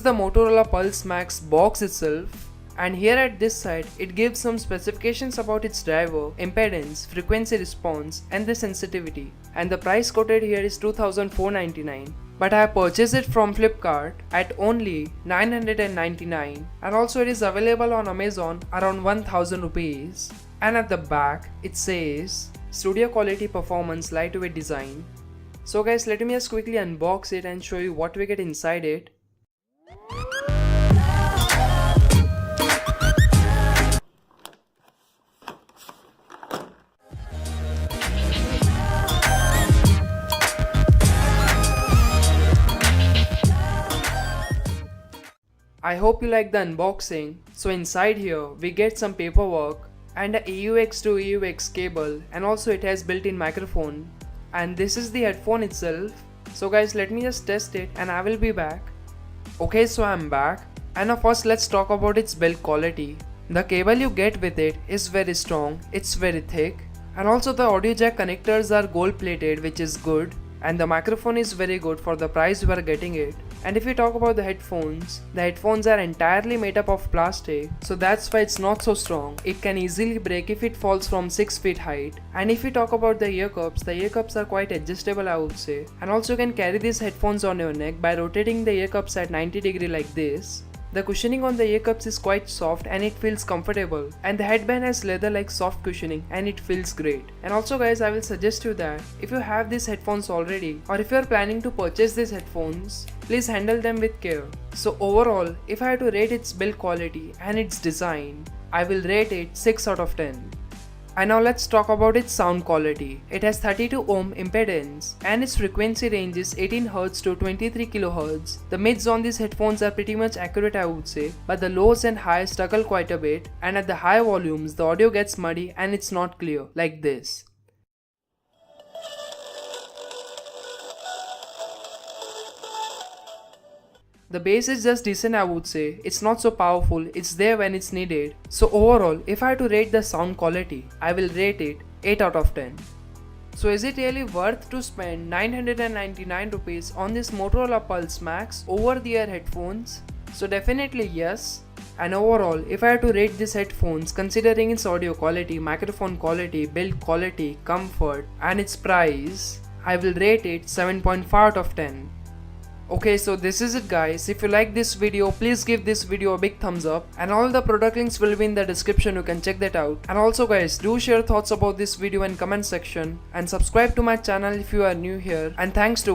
the Motorola Pulse Max box itself. And here at this side, it gives some specifications about its driver, impedance, frequency response and the sensitivity. And the price quoted here is 2499. But I have purchased it from Flipkart at only 999, and also it is available on Amazon around 1000 rupees. And at the back it says studio quality performance lightweight design. So guys, let me just quickly unbox it and show you what we get inside it. I hope you like the unboxing. So inside here we get some paperwork and a AUX to AUX cable, and also it has built-in microphone. And this is the headphone itself. So guys, let me just test it and I will be back. Okay, so I'm back, and now first let's talk about its build quality. The cable you get with it is very strong, it's very thick, and also the audio jack connectors are gold plated, which is good, and the microphone is very good for the price you are getting it. And if we talk about the headphones are entirely made up of plastic, so that's why it's not so strong. It can easily break if it falls from 6 feet height. And if we talk about the ear cups are quite adjustable, I would say. And also you can carry these headphones on your neck by rotating the ear cups at 90 degree like this. The cushioning on the ear cups is quite soft and it feels comfortable, and the headband has leather like soft cushioning and it feels great. And also guys, I will suggest you that if you have these headphones already, or if you are planning to purchase these headphones, please handle them with care. So overall, if I had to rate its build quality and its design, I will rate it 6 out of 10. And now let's talk about its sound quality. It has 32 ohm impedance and its frequency range is 18 Hz to 23 kHz. The mids on these headphones are pretty much accurate, I would say, but the lows and highs struggle quite a bit, and at the high volumes the audio gets muddy and it's not clear, like this. The bass is just decent, I would say. It's not so powerful, it's there when it's needed. So overall, if I had to rate the sound quality, I will rate it 8 out of 10. So is it really worth to spend 999 rupees on this Motorola Pulse Max over-the-ear headphones? So definitely yes. And overall, if I had to rate these headphones considering its audio quality, microphone quality, build quality, comfort and its price, I will rate it 7.5 out of 10. Okay, so this is it guys. If you like this video, please give this video a big thumbs up, and all the product links will be in the description, you can check that out. And also guys, do share thoughts about this video in comment section, and subscribe to my channel if you are new here, and thanks to